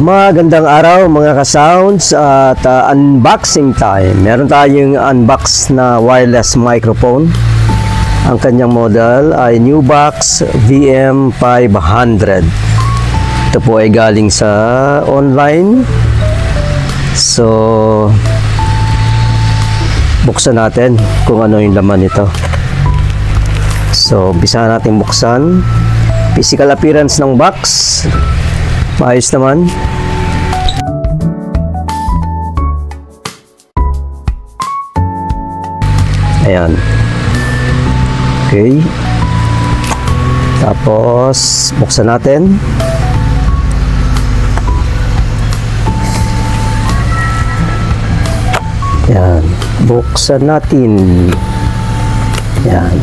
Magandang araw mga ka-sounds at unboxing time. Meron tayong unbox na wireless microphone. Ang kanyang model ay Newbox VM500. Ito po ay galing sa online. So, buksan natin kung ano yung laman nito. So, umpisa natin buksan. Physical appearance ng box. Maayos naman. Ayan. Okay. Tapos, buksan natin. Ayan. Buksan natin. Ayan.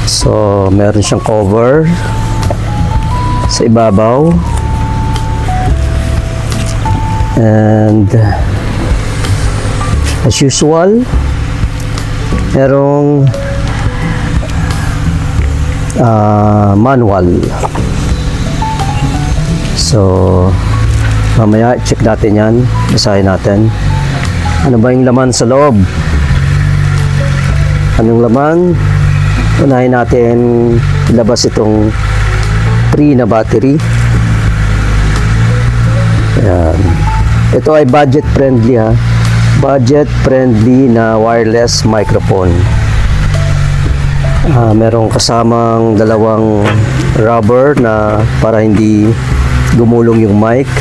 So, meron siyang cover sa ibabaw, and as usual merong manual. So mamaya check natin yan, basahin natin ano ba yung laman sa loob. Anong laman? Unahin natin ilabas itong free na battery. Ayan. Ito ay budget friendly ha. Budget friendly na wireless microphone. Merong kasamang dalawang rubber na para hindi gumulong yung mic.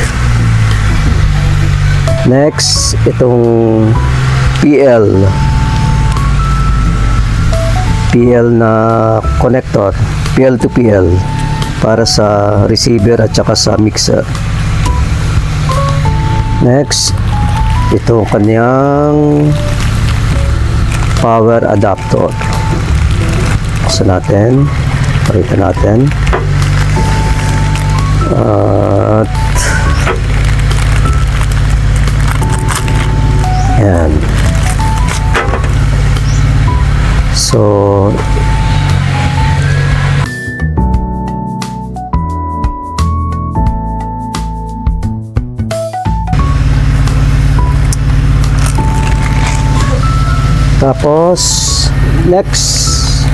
Next, itong PL na connector, PL to PL, para sa receiver at saka sa mixer. Next, ito kanyang power adapter. Buksan natin, pakita natin. At yan. So tapos, next,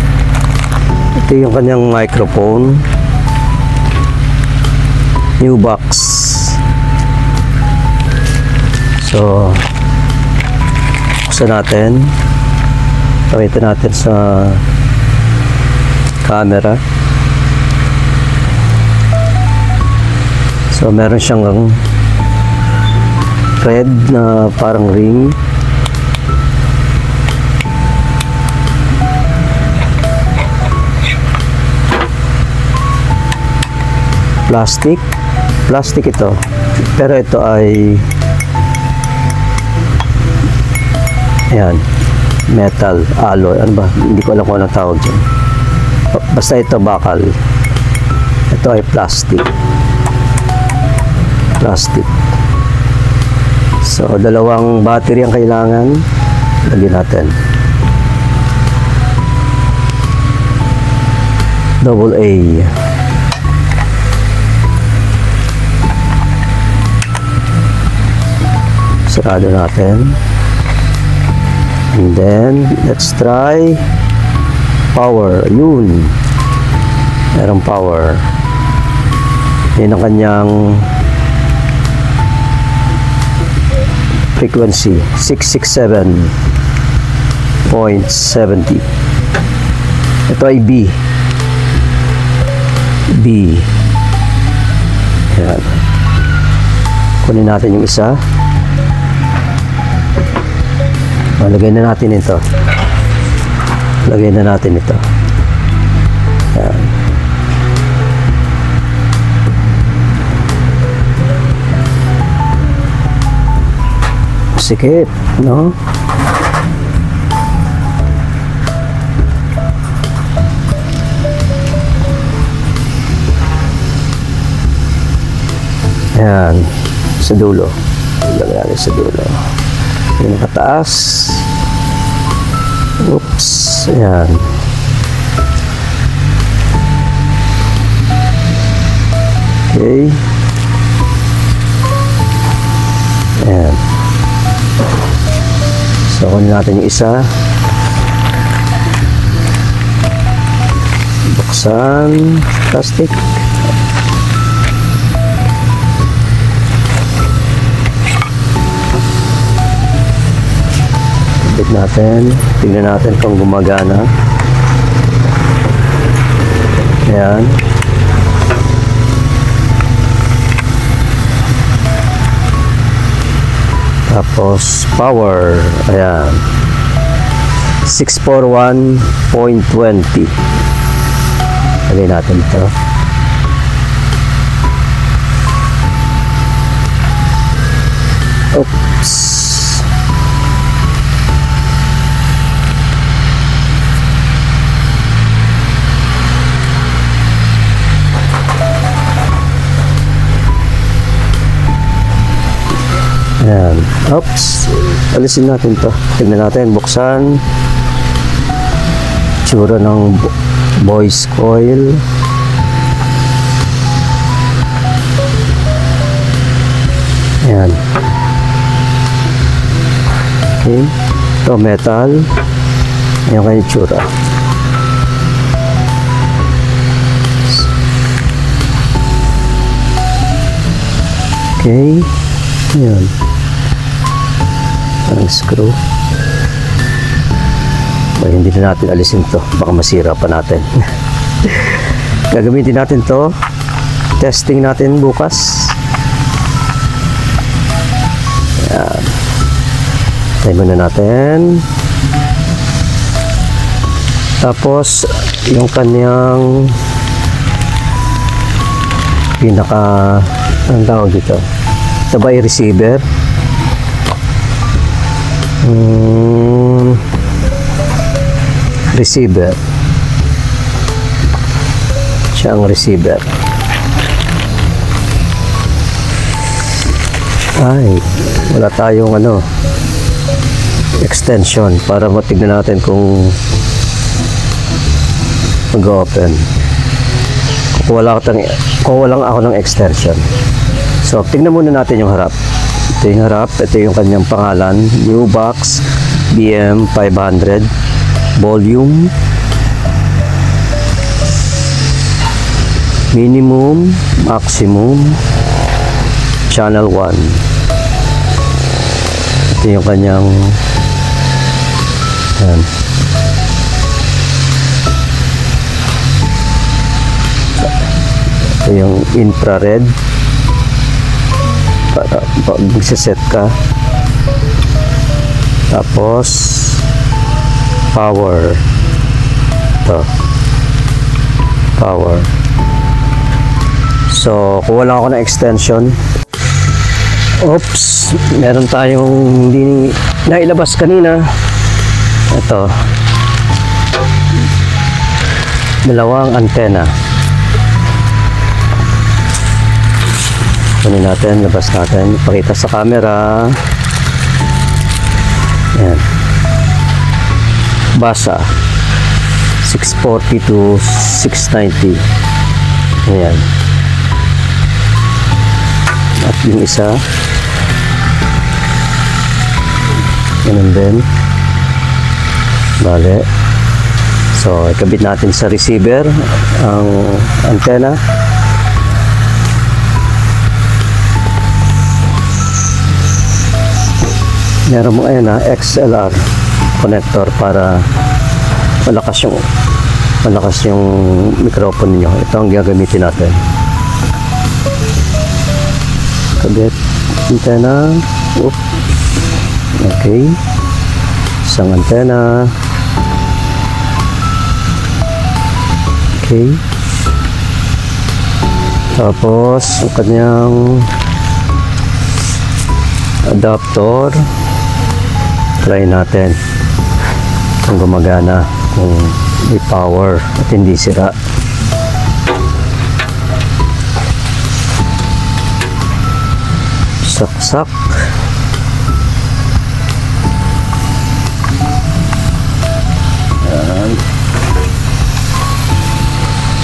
ito yung kanyang microphone, Newbox. So, buksan natin, pakita natin sa camera. So, meron siyang red na parang ring. Plastic ito, pero ito ay ayan, metal, alloy, ano ba, hindi ko alam kung anong tawag dyan. Basta ito bakal. Ito ay plastic. So dalawang battery ang kailangan. Lagyan natin AA. Sarado natin. And then, let's try power. Yun. Merong power. Yan ang kanyang frequency. 667.70. Ito ay B. Yan. Kunin natin yung isa. Lagay na natin ito. Ayan. Sikip, no? Ayan, sa dulo. Lagay natin sa dulo. Yung nakataas. Oops. Ayan. Okay. Ayan. So, kunin natin yung isa. Buksan. Plastic. Bit natin. Tingnan natin kung gumagana. Ayan. Tapos power, ayan, 641.20. Lagay natin ito. Oops. Ayan. Oops. Alisin natin to. Tignan natin. Buksan. Tsura ng voice coil. Ayan. Okay. Ito metal. Ayan kanyang tsura. Okay. Ayan. Ang screw. Ay, hindi na natin alisin to, baka masira pa natin. Gagamitin natin to, testing natin bukas. Ayan. Tayo muna natin. Tapos yung kanyang pinaka, ang tawag dito, ito ba yung receiver? Receiver. Siya ang receiver. Ay, wala tayong extension para matignan natin kung mag-open. Kung walang ako ng extension. So, tingnan muna natin yung harap. Ito yung harap. Ito yung kanyang pangalan. Newbox BM500 volume. Minimum, maximum, channel 1. Ito yung kanyang yan. Ito yung infrared para pag magsiset ka. Tapos power. Ito power. So kung wala ako na extension, oops, meron tayong hindi nailabas kanina. Ito, dalawang antena. Kunin natin, labas natin, pakita sa camera. Ayan. Basa 640 to 690. Ayan. At yung isa, ganun din. Bale. So, ikabit natin sa receiver ang antena. Meron mo ayan XLR connector para malakas yung microphone niyo. Ito ang gagamitin natin. Kabit antena. Okay. Isang antena. Okay. Tapos ang kanyang adapter. Try natin kung gumagana, kung may power at hindi sira. Saksak. Ayan.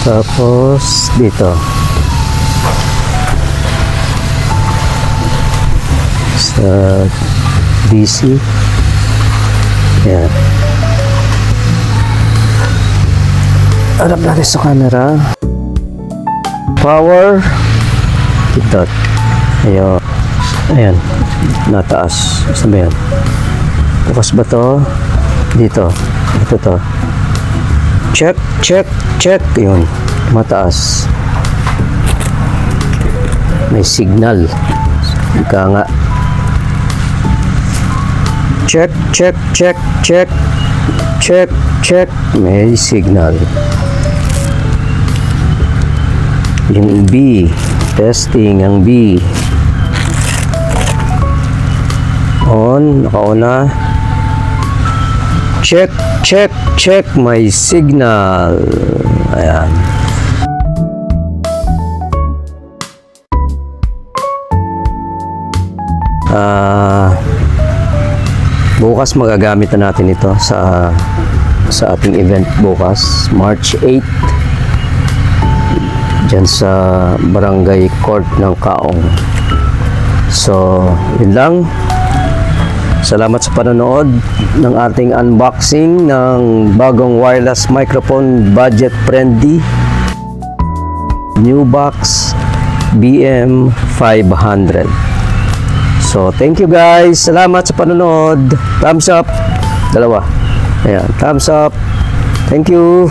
Tapos dito set DC. Ayan. Harap natin sa camera. Power. Ito. Ayan. Ayan. Nataas. Saan ba yan? Bukas ba to? Dito. Ito to. Check, check, check. Yun. Mataas. May signal. Ika nga. Check, check, check, check. Check, check. May signal. Yung B. Testing ang B. On. Naka-on na. Check, check, check. May signal. Ayan. Bukas magagamit na natin ito sa ating event bukas, March 8, dyan sa Barangay Court ng Kaong. So, yun lang. Salamat sa panonood ng ating unboxing ng bagong wireless microphone, budget friendly, NewBox BM500. So, thank you guys. Salamat sa panonood. Thumbs up. Dalawa. Ayan, thumbs up. Thank you.